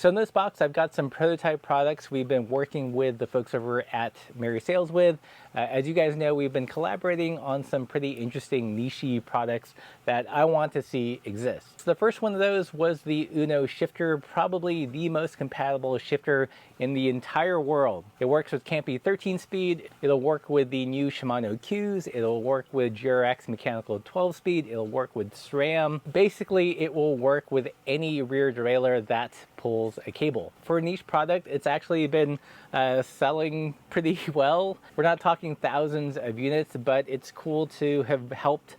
So in this box, I've got some prototype products we've been working with the folks over at Merry Sales with. As you guys know, we've been collaborating on some pretty interesting niche-y products that I want to see exist. So the first one of those was the Uno shifter, probably the most compatible shifter in the entire world. It works with Campy 13 speed, it'll work with the new Shimano Qs, it'll work with GRX mechanical 12 speed, it'll work with SRAM. Basically, it will work with any rear derailleur that pulls a cable. For a niche product, it's actually been selling pretty well. We're not talking thousands of units, but it's cool to have helped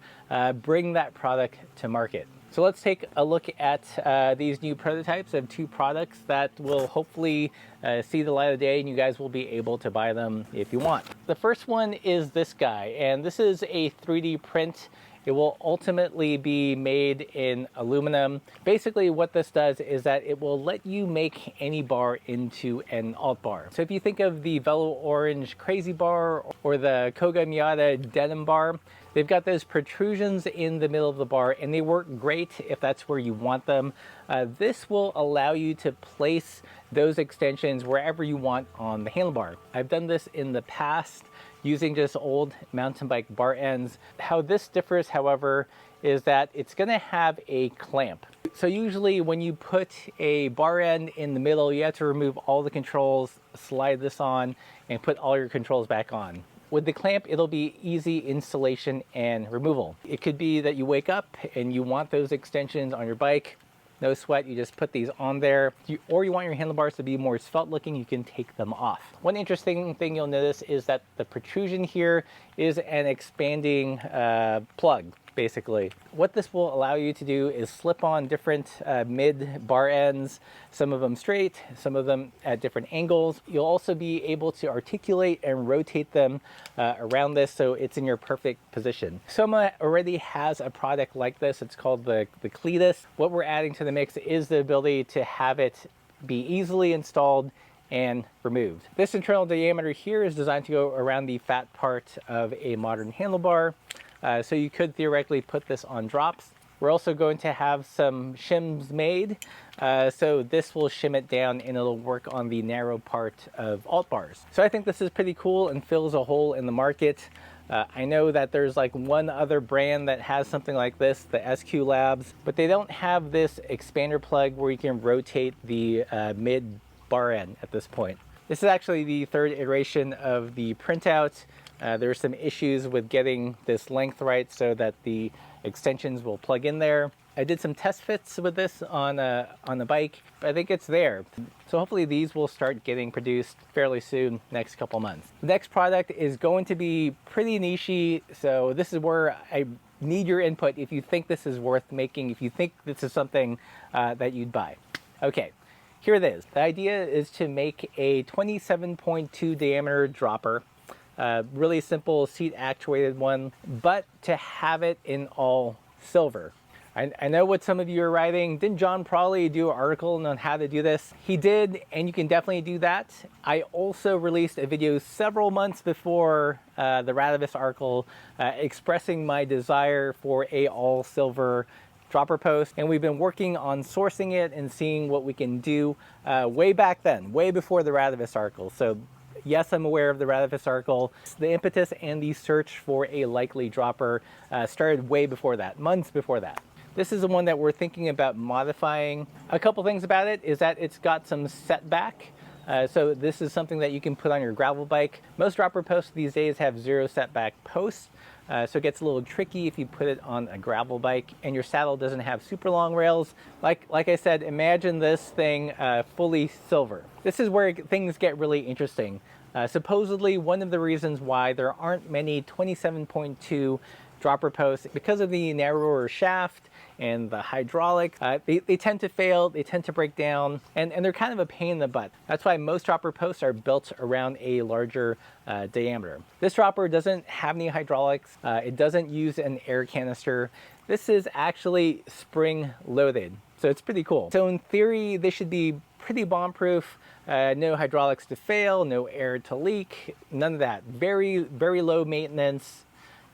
bring that product to market. So let's take a look at these new prototypes of two products that will hopefully see the light of day, and you guys will be able to buy them if you want. The first one is this guy, and this is a 3D print. It will ultimately be made in aluminum. Basically what this does is that it will let you make any bar into an alt bar. So if you think of the Velo Orange Crazy Bar or the Koga Miata Denim Bar, they've got those protrusions in the middle of the bar, and they work great if that's where you want them. This will allow you to place those extensions wherever you want on the handlebar. I've done this in the past using just old mountain bike bar ends. How this differs, however, is that it's gonna have a clamp. So usually when you put a bar end in the middle, you have to remove all the controls, slide this on, and put all your controls back on. With the clamp, it'll be easy installation and removal. It could be that you wake up and you want those extensions on your bike. No sweat, you just put these on there. Or you want your handlebars to be more svelte looking, you can take them off. One interesting thing you'll notice is that the protrusion here is an expanding plug, basically. What this will allow you to do is slip on different mid bar ends, some of them straight, some of them at different angles. You'll also be able to articulate and rotate them around this so it's in your perfect position. Soma already has a product like this. It's called the Cletus. What we're adding to the mix is the ability to have it be easily installed and removed. This internal diameter here is designed to go around the fat part of a modern handlebar. So you could theoretically put this on drops. We're also going to have some shims made. So this will shim it down and it'll work on the narrow part of alt bars. So I think this is pretty cool and fills a hole in the market. I know that there's like one other brand that has something like this, the SQ Labs, but they don't have this expander plug where you can rotate the mid bar end at this point. This is actually the third iteration of the printout. There's some issues with getting this length right so that the extensions will plug in there. I did some test fits with this on the bike, but I think it's there. So hopefully these will start getting produced fairly soon, next couple months. The next product is going to be pretty niche-y, so this is where I need your input if you think this is worth making, if you think this is something that you'd buy. Okay, here it is. The idea is to make a 27.2 diameter dropper. Really simple seat actuated one, but to have it in all silver. I know what some of you are writing. Didn't John Prawley do an article on how to do this? He did, and you can definitely do that. I also released a video several months before the Radavis article expressing my desire for a all silver dropper post, and we've been working on sourcing it and seeing what we can do way back then, way before the Radavis article. So yes, I'm aware of the Radavis article. The impetus and the search for a likely dropper started way before that, months before that. This is the one that we're thinking about modifying. A couple things about it is that it's got some setback. So this is something that you can put on your gravel bike. Most dropper posts these days have zero setback posts. So it gets a little tricky if you put it on a gravel bike and your saddle doesn't have super long rails. Like I said, imagine this thing fully silver. This is where things get really interesting. Supposedly one of the reasons why there aren't many 27.2 dropper posts because of the narrower shaft and the hydraulic. They tend to fail, they tend to break down, and they're kind of a pain in the butt. That's why most dropper posts are built around a larger diameter. This dropper doesn't have any hydraulics. It doesn't use an air canister. This is actually spring loaded, so it's pretty cool. So in theory, this should be pretty bomb-proof. No hydraulics to fail, no air to leak, none of that. Very, very low maintenance.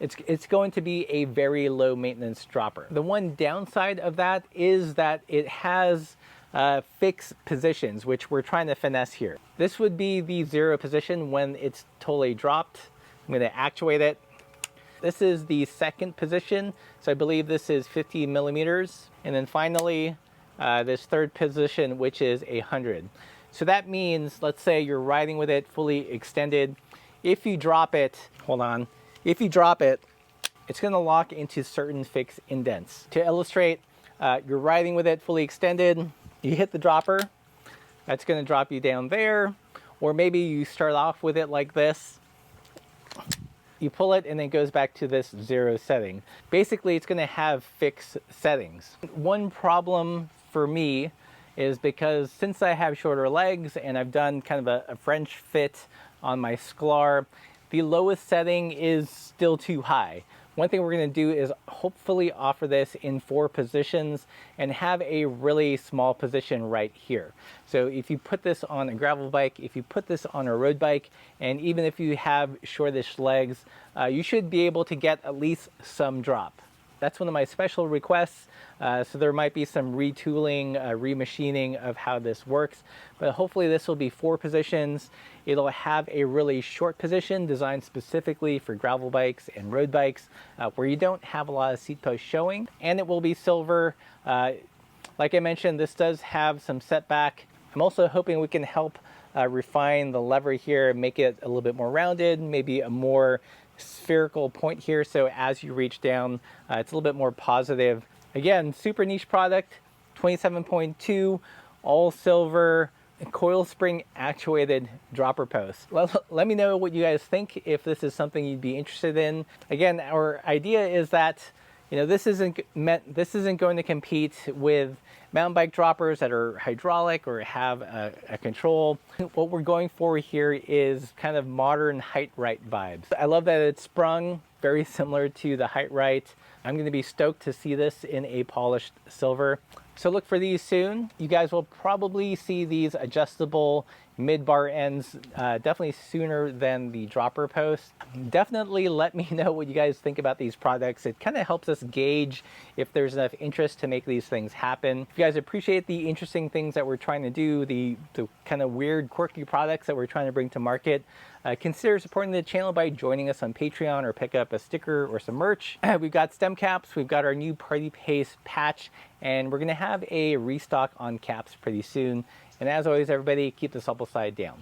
It's going to be a very low maintenance dropper. The one downside of that is that it has fix positions, which we're trying to finesse here. This would be the 0 position when it's totally dropped. I'm going to actuate it. This is the 2nd position, so I believe this is 50 millimeters. And then finally, this 3rd position, which is 100. So that means, let's say you're riding with it fully extended. If you drop it, hold on, if you drop it, it's going to lock into certain fixed indents. To illustrate, you're riding with it fully extended, you hit the dropper, that's going to drop you down there, or maybe you start off with it like this, you pull it and then it goes back to this 0 setting. Basically, it's going to have fixed settings. One problem for me is because since I have shorter legs and I've done kind of a French fit on my Sklar, the lowest setting is still too high. One thing we're going to do is hopefully offer this in 4 positions and have a really small position right here. So if you put this on a gravel bike, if you put this on a road bike, and even if you have shortish legs, you should be able to get at least some drop. That's one of my special requests. So there might be some retooling, remachining of how this works, but hopefully this will be 4 positions. It'll have a really short position designed specifically for gravel bikes and road bikes where you don't have a lot of seat posts showing, and it will be silver. Like I mentioned, this does have some setback. I'm also hoping we can help refine the lever here, make it a little bit more rounded, maybe a more spherical point here, so as you reach down, it's a little bit more positive. Again, super niche product, 27.2, all silver, coil spring actuated dropper post. Let me know what you guys think, if this is something you'd be interested in. Again, our idea is that, you know, this isn't going to compete with mountain bike droppers that are hydraulic or have a control. What we're going for here is kind of modern Hite-Rite vibes. I love that it's sprung, very similar to the Hite-Rite. I'm going to be stoked to see this in a polished silver. So look for these soon. You guys will probably see these adjustable mid-bar ends definitely sooner than the dropper post. Definitely let me know what you guys think about these products. It kind of helps us gauge if there's enough interest to make these things happen. If you guys appreciate the interesting things that we're trying to do, the kind of weird, quirky products that we're trying to bring to market, consider supporting the channel by joining us on Patreon or pick up a sticker or some merch. We've got stem caps, we've got our new Party Pace patch, and we're going to have a restock on caps pretty soon. And as always, everybody, keep the supple side down.